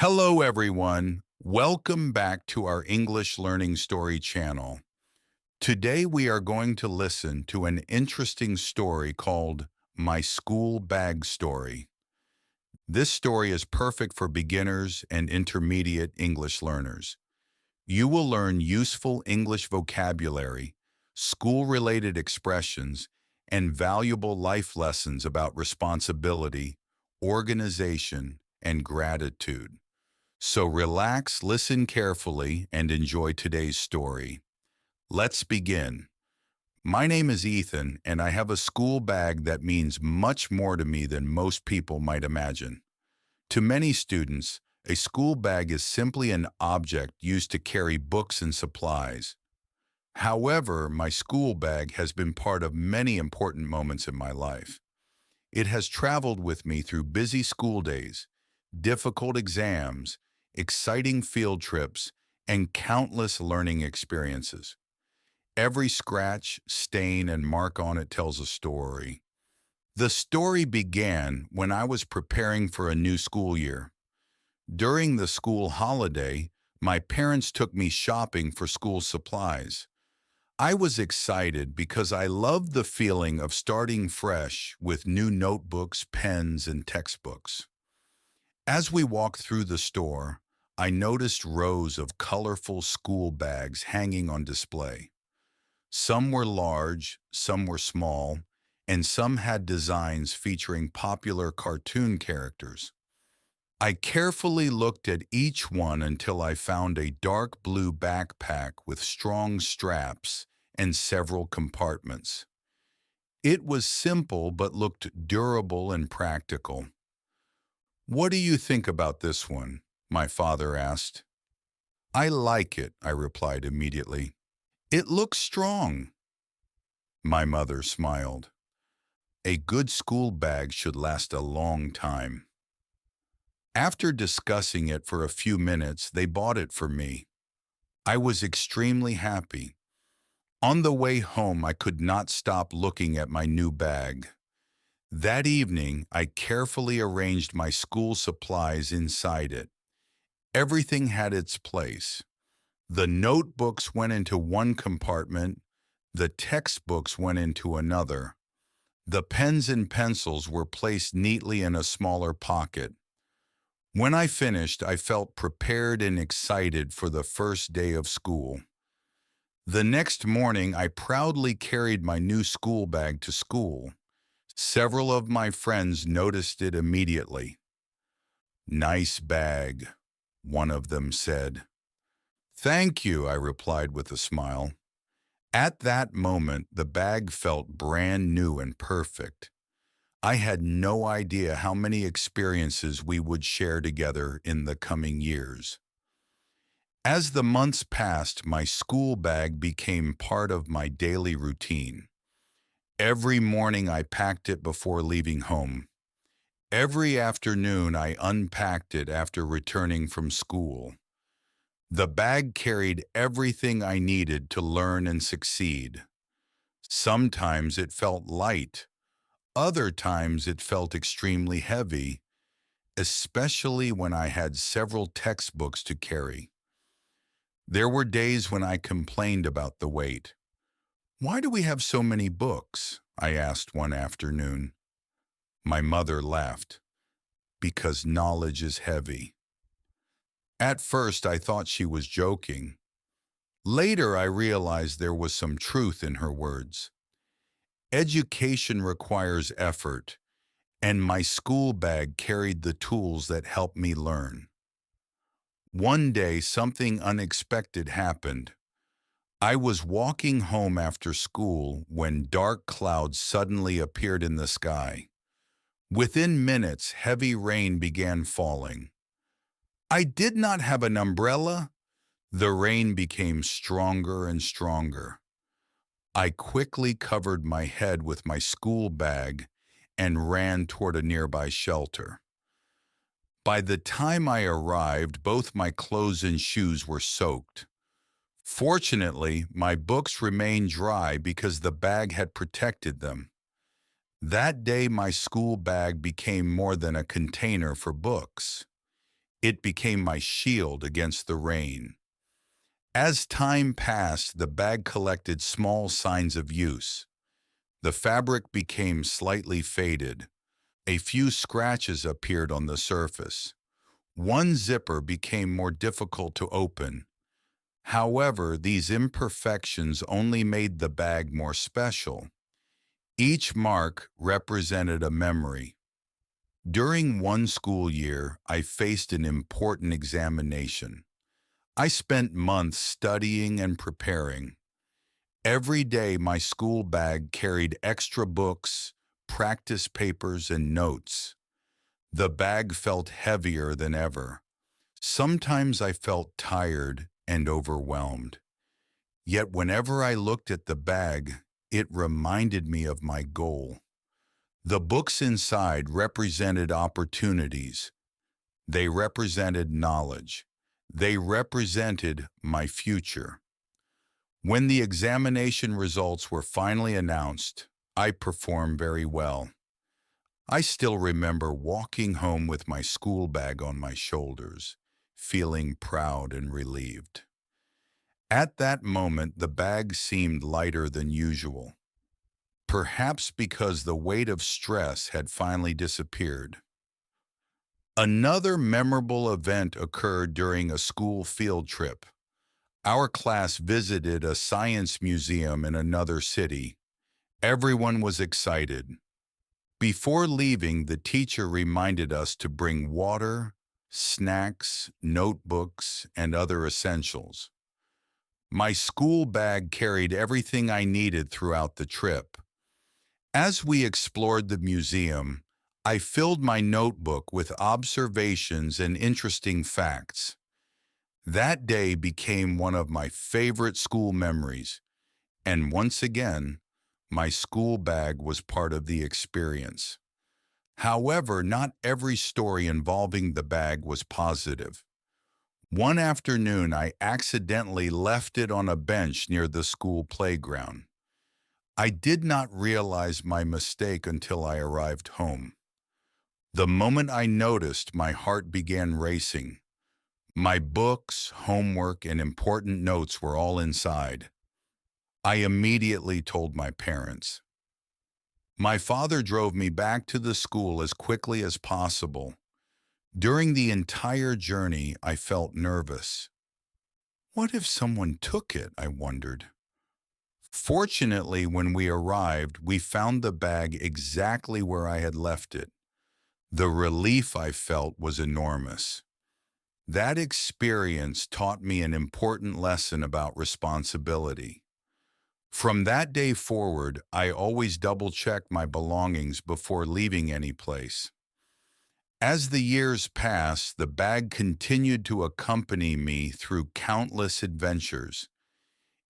Hello, everyone. Welcome back to our English Learning Story channel. Today, we are going to listen to an interesting story called My School Bag Story. This story is perfect for beginners and intermediate English learners. You will learn useful English vocabulary, school-related expressions, and valuable life lessons about responsibility, organization, and gratitude. So relax, listen carefully, and enjoy today's story. Let's begin. My name is Ethan, and I have a school bag that means much more to me than most people might imagine. To many students, a school bag is simply an object used to carry books and supplies. However, my school bag has been part of many important moments in my life. It has traveled with me through busy school days, difficult exams, exciting field trips, and countless learning experiences. Every scratch, stain, and mark on it tells a story. The story began when I was preparing for a new school year. During the school holiday, my parents took me shopping for school supplies. I was excited because I loved the feeling of starting fresh with new notebooks, pens, and textbooks. As we walked through the store, I noticed rows of colorful school bags hanging on display. Some were large, some were small, and some had designs featuring popular cartoon characters. I carefully looked at each one until I found a dark blue backpack with strong straps and several compartments. It was simple but looked durable and practical. "What do you think about this one?" my father asked. "I like it," I replied immediately. "It looks strong." My mother smiled. "A good school bag should last a long time." After discussing it for a few minutes, they bought it for me. I was extremely happy. On the way home, I could not stop looking at my new bag. That evening, I carefully arranged my school supplies inside it. Everything had its place. The notebooks went into one compartment, the textbooks went into another. The pens and pencils were placed neatly in a smaller pocket. When I finished, I felt prepared and excited for the first day of school. The next morning, I proudly carried my new school bag to school. Several of my friends noticed it immediately. "Nice bag," one of them said. "Thank you," I replied with a smile. At that moment, the bag felt brand new and perfect. I had no idea how many experiences we would share together in the coming years. As the months passed, my school bag became part of my daily routine. Every morning I packed it before leaving home. Every afternoon I unpacked it after returning from school. The bag carried everything I needed to learn and succeed. Sometimes it felt light. Other times it felt extremely heavy, especially when I had several textbooks to carry. There were days when I complained about the weight. "Why do we have so many books?" I asked one afternoon. My mother laughed. "Because knowledge is heavy." At first, I thought she was joking. Later, I realized there was some truth in her words. Education requires effort, and my school bag carried the tools that helped me learn. One day, something unexpected happened. I was walking home after school when dark clouds suddenly appeared in the sky. Within minutes, heavy rain began falling. I did not have an umbrella. The rain became stronger and stronger. I quickly covered my head with my school bag and ran toward a nearby shelter. By the time I arrived, both my clothes and shoes were soaked. Fortunately, my books remained dry because the bag had protected them. That day, my school bag became more than a container for books. It became my shield against the rain. As time passed, the bag collected small signs of use. The fabric became slightly faded. A few scratches appeared on the surface. One zipper became more difficult to open. However, these imperfections only made the bag more special. Each mark represented a memory. During one school year, I faced an important examination. I spent months studying and preparing. Every day, my school bag carried extra books, practice papers, and notes. The bag felt heavier than ever. Sometimes I felt tired and overwhelmed. Yet whenever I looked at the bag, it reminded me of my goal. The books inside represented opportunities. They represented knowledge. They represented my future. When the examination results were finally announced, I performed very well. I still remember walking home with my school bag on my shoulders, feeling proud and relieved. At that moment, the bag seemed lighter than usual, perhaps because the weight of stress had finally disappeared. Another memorable event occurred during a school field trip. Our class visited a science museum in another city. Everyone was excited. Before leaving, the teacher reminded us to bring water, snacks, notebooks, and other essentials. My school bag carried everything I needed throughout the trip. As we explored the museum, I filled my notebook with observations and interesting facts. That day became one of my favorite school memories, and once again, my school bag was part of the experience. However, not every story involving the bag was positive. One afternoon, I accidentally left it on a bench near the school playground. I did not realize my mistake until I arrived home. The moment I noticed, my heart began racing. My books, homework, and important notes were all inside. I immediately told my parents. My father drove me back to the school as quickly as possible. During the entire journey, I felt nervous. What if someone took it? I wondered. Fortunately, when we arrived, we found the bag exactly where I had left it. The relief I felt was enormous. That experience taught me an important lesson about responsibility. From that day forward, I always double-check my belongings before leaving any place. As the years passed, the bag continued to accompany me through countless adventures.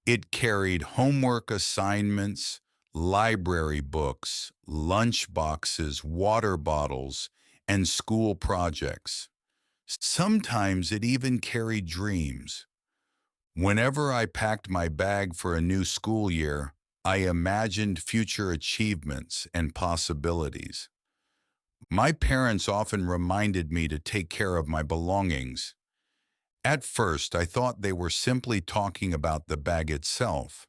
It carried homework assignments, library books, lunch boxes, water bottles, and school projects. Sometimes it even carried dreams. Whenever I packed my bag for a new school year, I imagined future achievements and possibilities. My parents often reminded me to take care of my belongings. At first, I thought they were simply talking about the bag itself.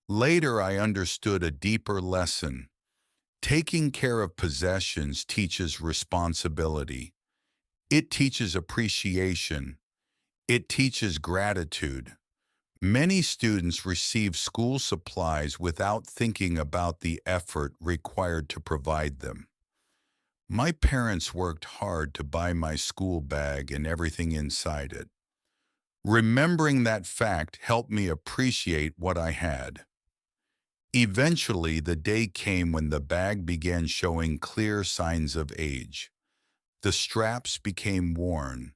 Later, I understood a deeper lesson. Taking care of possessions teaches responsibility. It teaches appreciation. It teaches gratitude. Many students receive school supplies without thinking about the effort required to provide them. My parents worked hard to buy my school bag and everything inside it. Remembering that fact helped me appreciate what I had. Eventually, the day came when the bag began showing clear signs of age. The straps became worn.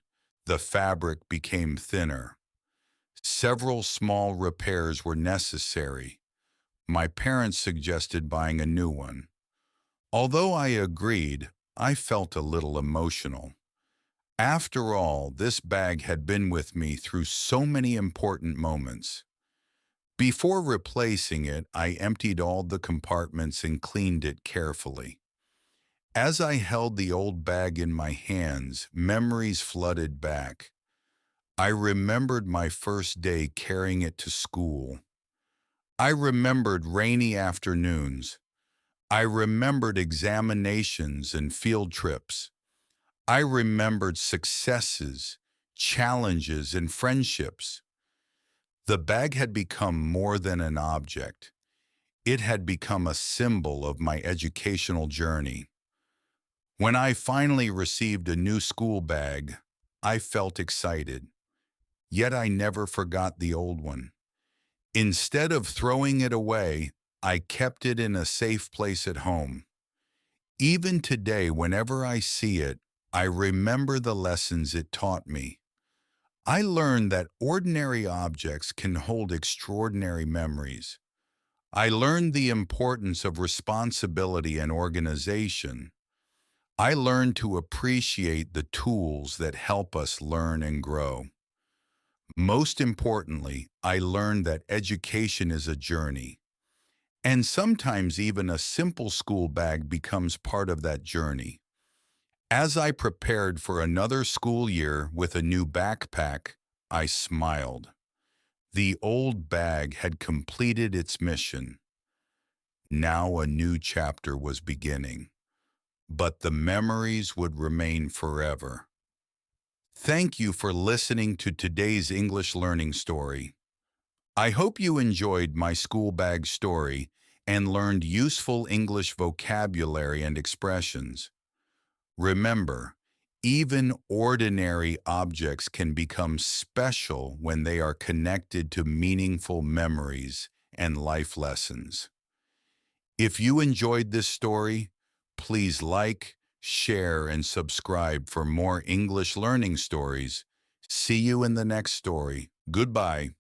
The fabric became thinner. Several small repairs were necessary. My parents suggested buying a new one. Although I agreed, I felt a little emotional. After all, this bag had been with me through so many important moments. Before replacing it, I emptied all the compartments and cleaned it carefully. As I held the old bag in my hands, memories flooded back. I remembered my first day carrying it to school. I remembered rainy afternoons. I remembered examinations and field trips. I remembered successes, challenges, and friendships. The bag had become more than an object. It had become a symbol of my educational journey. When I finally received a new school bag, I felt excited, yet I never forgot the old one. Instead of throwing it away, I kept it in a safe place at home. Even today, whenever I see it, I remember the lessons it taught me. I learned that ordinary objects can hold extraordinary memories. I learned the importance of responsibility and organization. I learned to appreciate the tools that help us learn and grow. Most importantly, I learned that education is a journey. And sometimes even a simple school bag becomes part of that journey. As I prepared for another school year with a new backpack, I smiled. The old bag had completed its mission. Now a new chapter was beginning, but the memories would remain forever. Thank you for listening to today's English learning story. I hope you enjoyed my school bag story and learned useful English vocabulary and expressions. Remember, even ordinary objects can become special when they are connected to meaningful memories and life lessons. If you enjoyed this story, please like, share, and subscribe for more English learning stories. See you in the next story. Goodbye.